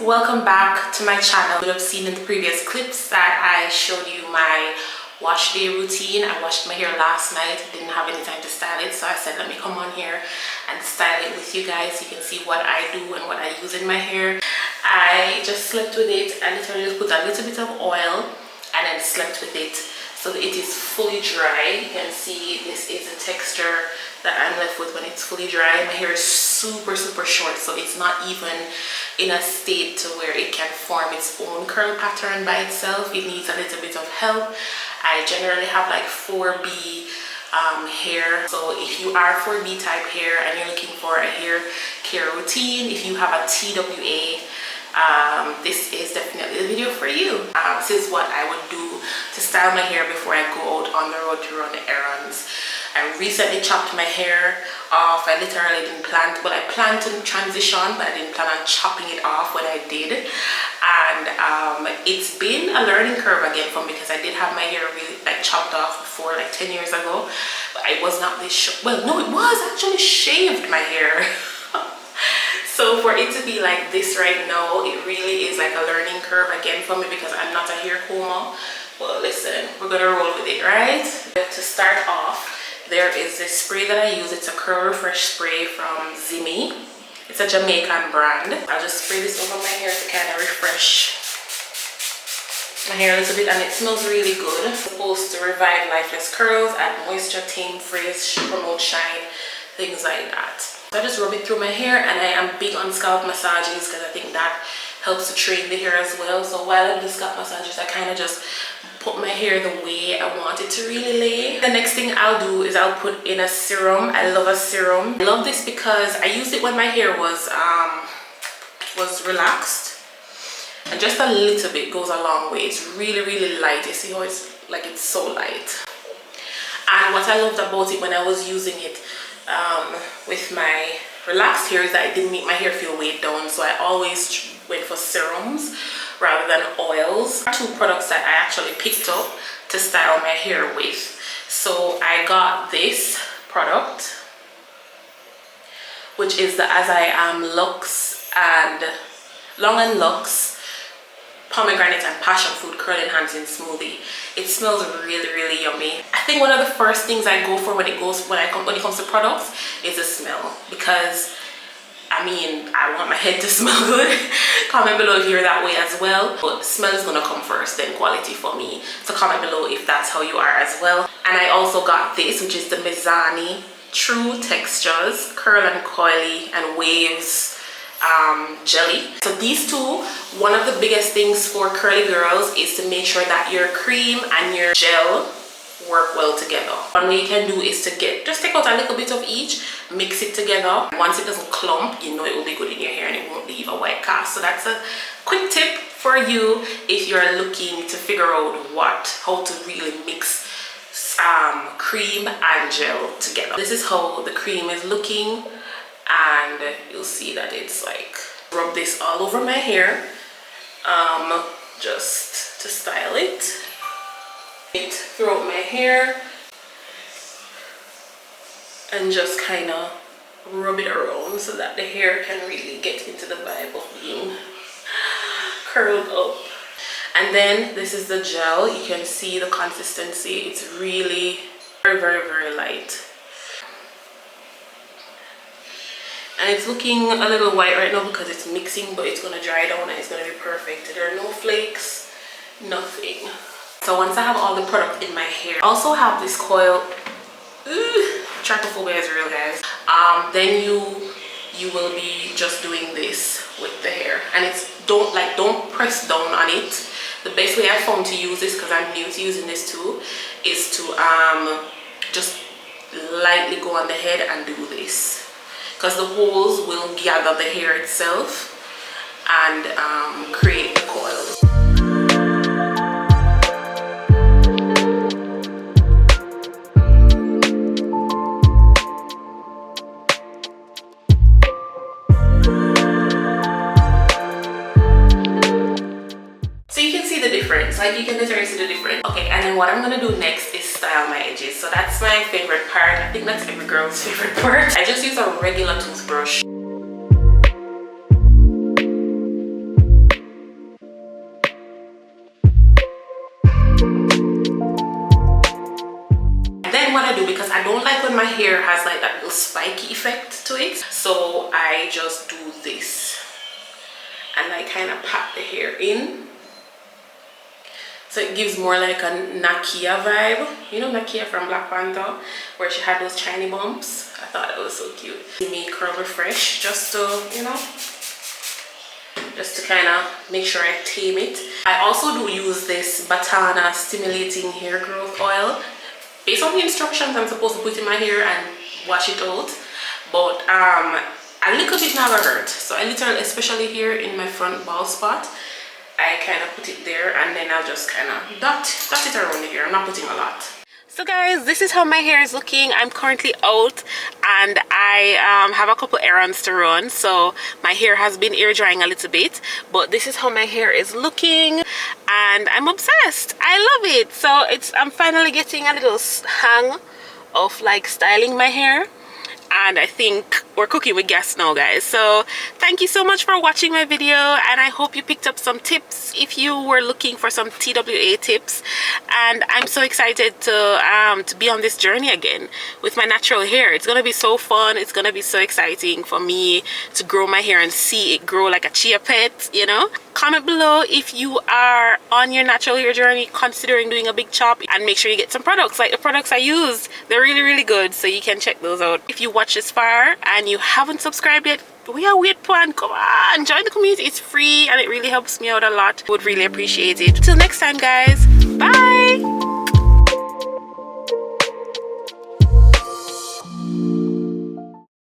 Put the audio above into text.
Welcome back to my channel. You would have seen in the previous clips that I showed you my wash day routine. I washed my hair last night, didn't have any time to style it, so I said let me come on here and style it with you guys. You can see what I do and what I use in my hair. I just slept with it. I literally just put a little bit of oil and then slept with it so that it is fully dry. You can see this is the texture that I'm left with when it's fully dry. My hair is super short, so it's not even in a state to where it can form its own curl pattern by itself. It needs a little bit of help. I generally have like 4B hair, so if you are 4B type hair and you're looking for a hair care routine, if you have a TWA, this is definitely the video for you. This is what I would do to style my hair before I go out on the road to run errands. I recently chopped my hair off. I literally didn't plan to, well, I planned to transition, but I didn't plan on chopping it off when I did. And it's been a learning curve again for me, because I did have my hair really like chopped off before, like 10 years ago, but I was not this well, no, it was actually shaved my hair. So for it to be like this right now, it really is like a learning curve again for me, because I'm not a hair comber. Well, listen, we're gonna roll with it, right? To start off, there is this spray that I use. It's a curl refresh spray from Zimmy. It's a Jamaican brand. I'll just spray this over my hair to kind of refresh my hair a little bit, and it smells really good. It's supposed to revive lifeless curls, add moisture, tame frizz, promote shine, things like that. So I just rub it through my hair, and I am big on scalp massages because I think that helps to train the hair as well. So while I do the scalp massages, I kind of just put my hair the way I want it to really lay. The next thing I'll do is I'll put in a serum. I love a serum. I love this because I used it when my hair was relaxed, and just a little bit goes a long way. It's really light. You see how it's like, it's so light. And what I loved about it when I was using it with my relaxed hair is that it didn't make my hair feel weighed down. So I always went for serums rather than oils. Two products that I actually picked up to style my hair with. So I got this product, which is the As I Am Luxe and Long and Luxe Pomegranate and Passion Fruit Curl Enhancing Smoothie. It smells really yummy. I think one of the first things I go for when it comes to products is the smell, because I mean, I want my head to smell good. Comment below if you're that way as well. But smell is gonna come first, then quality for me. So comment below if that's how you are as well. And I also got this, which is the Mizani True Textures Curl and Coily and Waves jelly. So these two, one of the biggest things for curly girls is to make sure that your cream and your gel work well together. One way you can do is to just take out a little bit of each, mix it together. Once it doesn't clump, you know it will be good in your hair and it won't leave a white cast. So that's a quick tip for you if you're looking to figure out how to really mix cream and gel together. This is how the cream is looking, and you'll see that it's like, rub this all over my hair just to style it throughout my hair, and just kind of rub it around so that the hair can really get into the vibe of being curled up. And then this is the gel. You can see the consistency. It's really very, very, very light. And it's looking a little white right now because it's mixing, but it's going to dry down and it's going to be perfect. There are no flakes, nothing. So once I have all the product in my hair, I also have this coil. Ooh, trypophobia is real, guys. Then you will be just doing this with the hair, and it's don't press down on it. The best way I found to use this, because I'm new to using this too, is to just lightly go on the head and do this, because the holes will gather the hair itself and create the coils. Like, you can literally see the difference. Okay, and then what I'm gonna do next is style my edges. So that's my favorite part. I think that's every girl's favorite part. I just use a regular toothbrush. And then what I do, because I don't like when my hair has like that little spiky effect to it, so I just do this and I kind of pat the hair in. So it gives more like a Nakia vibe. You know Nakia from Black Panther, where she had those shiny bumps? I thought that was so cute. Give me Curl Refresh, just to, you know, just to kind of make sure I tame it. I also do use this Batana Stimulating Hair Growth Oil. Based on the instructions, I'm supposed to put in my hair and wash it out. But a little bit never hurt. So I literally, especially here in my front bald spot, I kind of put it there, and then I'll just kind of dot it around the hair. I'm not putting a lot. So guys, this is how my hair is looking. I'm currently out and I have a couple errands to run, so my hair has been air drying a little bit, but this is how my hair is looking and I'm obsessed. I love it. So I'm finally getting a little hang of like styling my hair. And I think we're cooking with gas now, guys. So thank you so much for watching my video, and I hope you picked up some tips if you were looking for some TWA tips. And I'm so excited to be on this journey again with my natural hair. It's gonna be so fun. It's gonna be so exciting for me to grow my hair and see it grow like a chia pet, you know. Comment below if you are on your natural hair journey, considering doing a big chop, and make sure you get some products. Like the products I use, they're really, really good, so you can check those out. If you watch this far and you haven't subscribed yet, we are wait plan. Come on, join the community. It's free and it really helps me out a lot. Would really appreciate it. Till next time, guys. Bye.